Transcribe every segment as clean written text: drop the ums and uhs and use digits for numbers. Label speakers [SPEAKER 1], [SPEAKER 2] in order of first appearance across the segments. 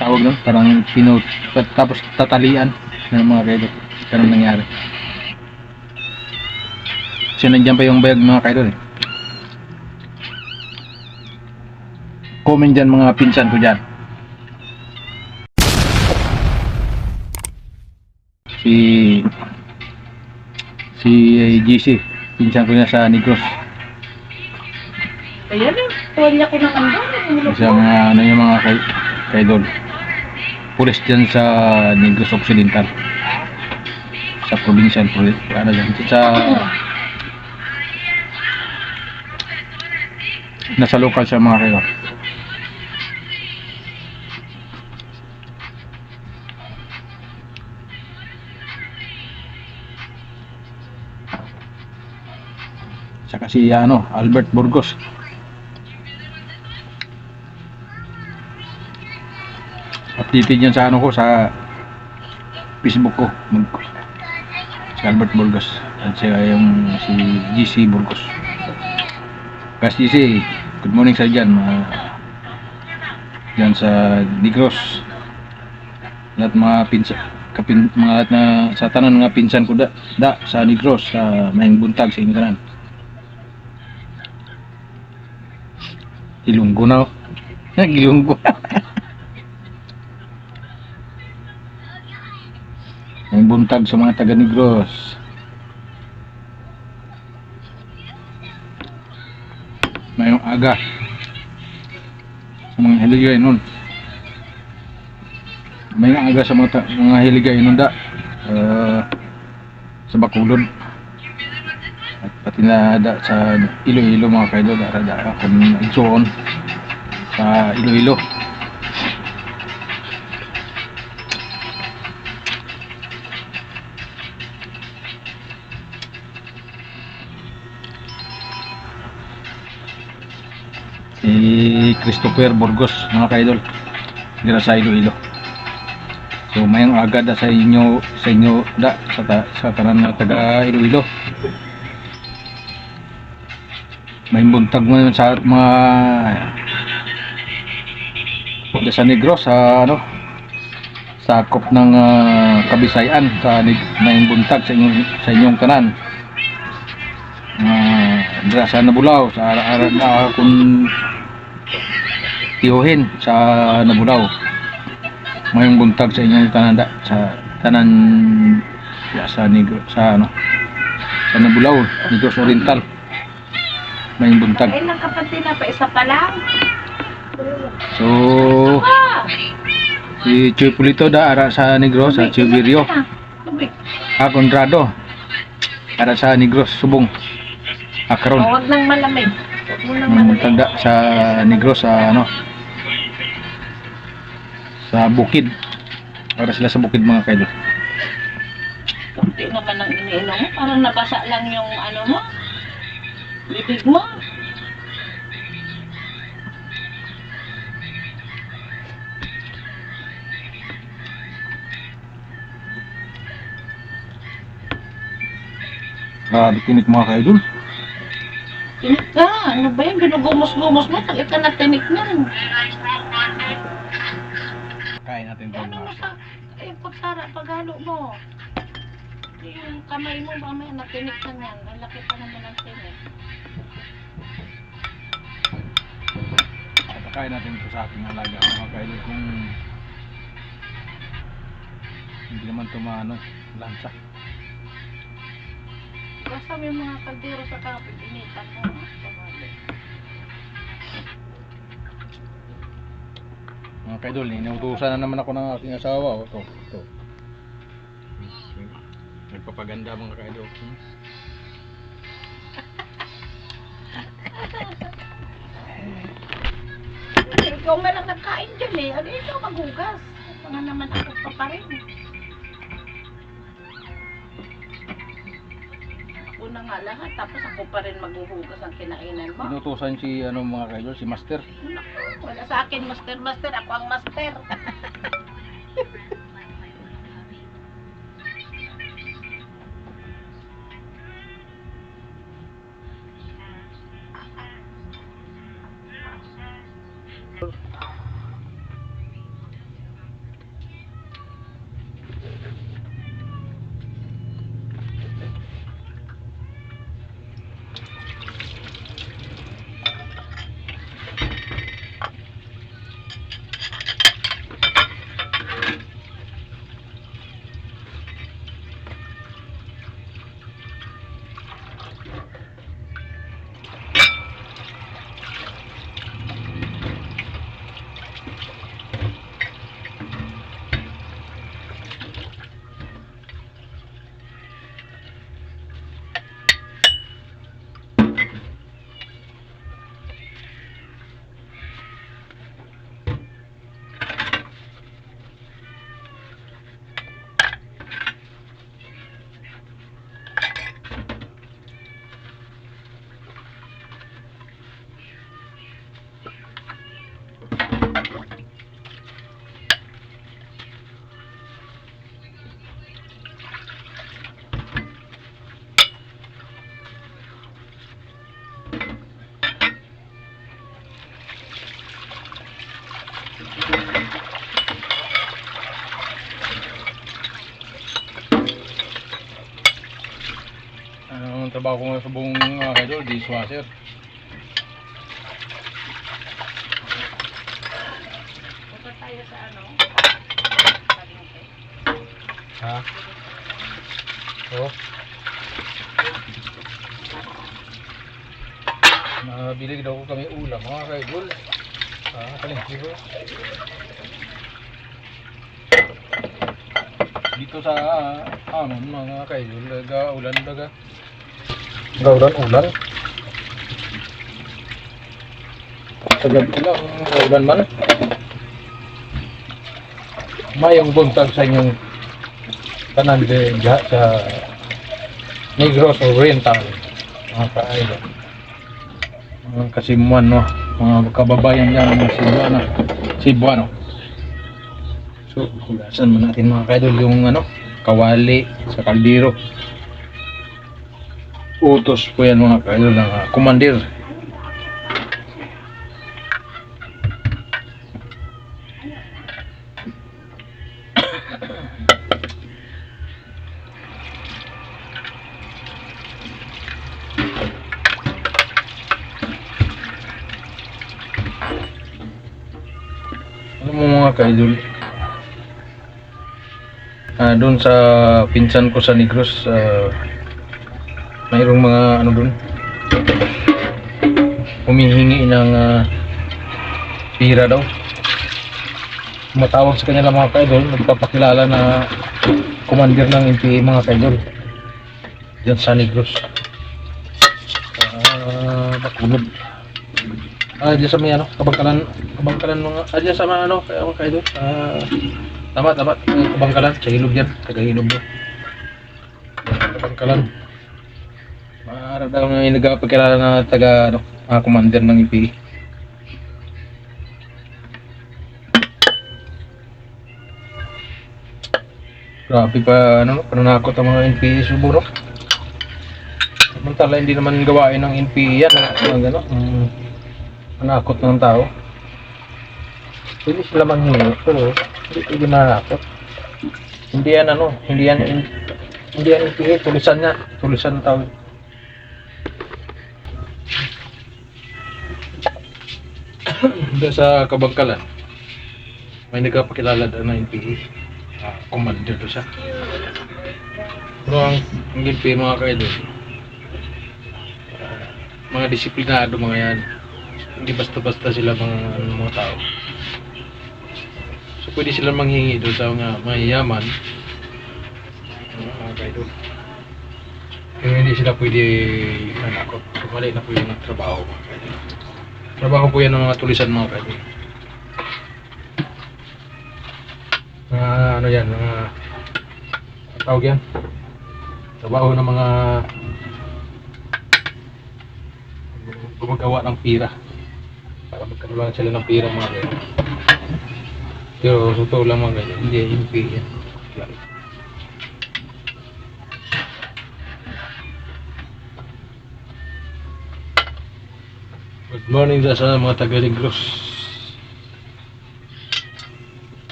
[SPEAKER 1] tawag nun, parang tapos tatalian ng mga kaidol. Ganun nangyari. Kasi nandiyan pa yung bayag mga kaidol eh. Comment dyan mga pinsan ko dyan. Si GC, pinsan ko niya sa Negros.
[SPEAKER 2] Ayan eh, tuwalya ko naman doon.
[SPEAKER 1] Isang ano yung mga kaidol. Pulis dyan sa Negros Occidental. Sa provincial, ano dyan, sa nasa local siya mga kaidol. Saka si Albert Burgos. Updated yan sa ko sa Facebook ko. Si Albert Burgos at siya yung si GC Burgos. Guys GC, good morning sa dyan dyan sa Negros. Lahat mga mga lahat na sa tanan mga pinsan ko da sa Negros, sa Mayang Buntag sa inyong tanan. Ilunggo na. Ilunggo. Mayang Buntag sa mga taga Negros. Mayong aga sa mga hiligay nun. Mayong aga sa mga hiligay nun da sa Bacolod. At pati na da sa Iloilo mga kaidol, da akong igsoon sa Iloilo. Si Christopher Burgos mga kaidol, dira sa Iloilo. So mayang aga da sa inyo da sa tanan na taga Iloilo. May buntag mo sa mga da sa Negros sa sakop ng Kabisayan sa may buntag sa inyong tanan. Dira sa Nabulaw sa ara na akong tiyohin sa Nabulaw. Mayong buntag sa inyong tanan sa tanan sa Negros sa Nabulaw, Negros Oriental. Mayong buntag.
[SPEAKER 2] Ay, nakapati na pa, isa pa lang.
[SPEAKER 1] So si Chuy Pulito da ara sa Negros sa Chubirio. Conrado ara sa Negros Subong. Karon.
[SPEAKER 2] Huwag nang malamig. Huwag mo nang
[SPEAKER 1] Mayong
[SPEAKER 2] malamig.
[SPEAKER 1] buntag da sa Negros sa sa Bukid. Para sila sa Bukid mga kaidol.
[SPEAKER 2] Kunti naman ang iniinom mo. Parang nabasa lang yung mo. Bibig mo.
[SPEAKER 1] Tinik mga kaidol.
[SPEAKER 2] Tinik ka. Ano ba yan? Ginugumos-gumos mo. Takit ka na tinik niyan.
[SPEAKER 1] Kain natin ito.
[SPEAKER 2] Ano naka... Ay, pagsara, paghalo mo. Yung kamay mo, mamaya natinik na yan. Ang laki pa naman ang tinik.
[SPEAKER 1] Kain natin ito sa ating alaga mga kaidol kung hindi naman tumano lansa.
[SPEAKER 2] Basta may mga kaldero sa kapit, initan mo.
[SPEAKER 1] Mga kaidol, inutusan na naman ako ng aking asawa. Ito. Nagpapaganda mga kaidol.
[SPEAKER 2] Ikaw nga lang nagkain dyan eh. Ano ikaw maghugas? Mga naman ako pa pa rin. Ako na nga lahat. Tapos ako pa rin maghuhugas ang kinainan mo.
[SPEAKER 1] Inutusan si mga kaidol, si Master.
[SPEAKER 2] Naku, wala sa akin master. Ako ang master.
[SPEAKER 1] Ang trabaho ko nga sa buong idol, dishwasher.
[SPEAKER 2] Punta tayo sa ano?
[SPEAKER 1] Ha? Oo. Nabili daw ko kami ulam mga kaidol. Kalingki ko. Dito sa amon mga kaidol, gaulan baga. Gaulan-ulan. Sa gabi lang, gaulan man. Mayong buntag sa inyong tanan de diha sa Negros Oriental mga kaidol. Mga kasimuan no, mga kababayan dyan mga Cebuano. So, hugasan mo natin mga kaidol yung kawali sa kaldero. Utos po yan mga kaidol ng komandir. Alam mo mga kaidol, doon sa pinsan ko sa Negros, mayroong mga doon humihingi ng pira daw. Matawag sa kanila mga kaidol, nagpapakilala na commander ng NPA mga kaidol dyan sa Negros. Bakulod. Dyan sa may kabangkalan mga, dyan sa mga mga kaidol. Tama, kabangkalan, sa hilog yan, taga-hilog doon. Kabangkalan. Maharap daw nga yung nagpapakilala na commander ng NPA. Grabe pa, pananakot ang mga NPA siguro. Samantala hindi naman gawain ng NPA yan, manakot ng tao. Pwede sila manghingi, pero hindi pwede manakot. Hindi yan NPA, tulisan ng tao. Doon sa Kabangkalan, may nagpapakilala daw ng NPA. Commander doon siya. Pero ang NPA mga kaidol, mga disiplinado mga yan. Hindi basta-basta sila mga tao. So pwede sila manghingi doon sa mga mayayaman, mga kaidol. Pero hindi sila pwede manakot. So mali na po yung trabaho. Trabaho po yan ng mga tulisan mga kaidol. Yan, mga tawag yan. Trabaho ng mga gumagawa ng pira para magkaroon sila ng pira mga ganyan. Pero totoo lang mga ganyan, hindi MP yan. Good morning sa mga taga-Negros.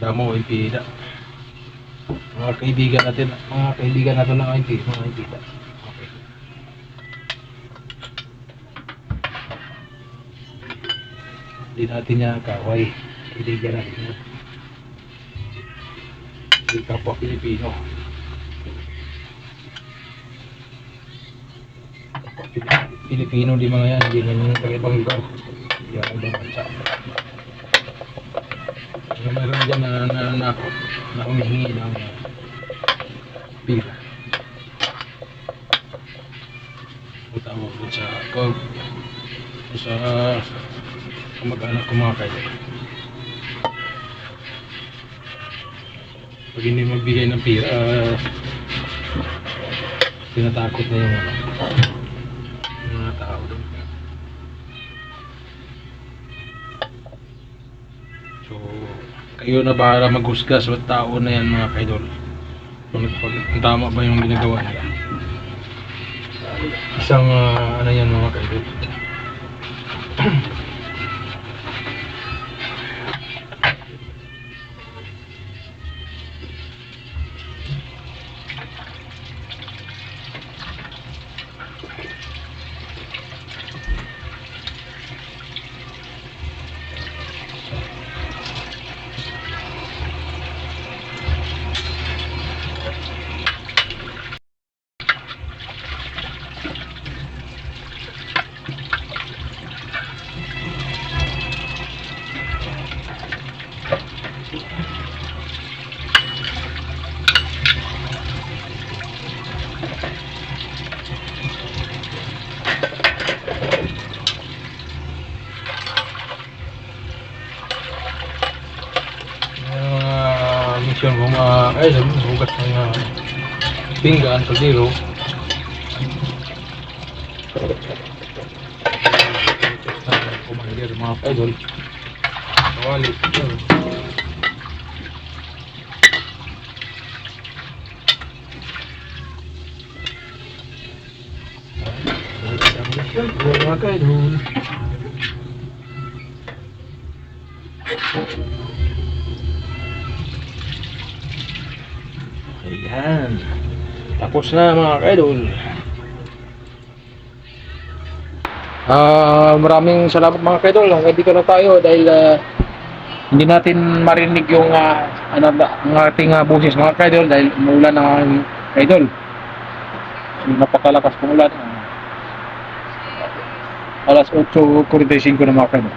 [SPEAKER 1] Damo MP da. Mga kaibigan natin ng MP, mga MP da. Hindi natin niya kaway. Kaibigan natin niya. Hindi kapwa Pilipino. Pilipino di mga yan. Hindi naman yung ibang lugar. Hindi ang ibang bansa. Mayroon dyan na humihingi ng pira. Tawag ko sa kamag-anak ko mga kaidol. Pag hindi magbigay ng pira, tinatakot na yung mga tao doon. So, kayo na bahala maghusga sa tao na yan mga kaidol. Kung tama ba yung ginagawa nila. Isang yan mga kaidol.
[SPEAKER 3] Mission ko mga idol, hugas ng pinggan, kaldero. Commander mga idol. Kawali. Mga idol. Ayan. Tapos na mga idol. Maraming salamat mga kaidol. Hanggang dito na tayo dahil hindi natin marinig yung ang ating boses mga kaidol dahil umuulan ng kaidol. So, napakalakas ng ulan. Alas 8:45 na mga kaidol.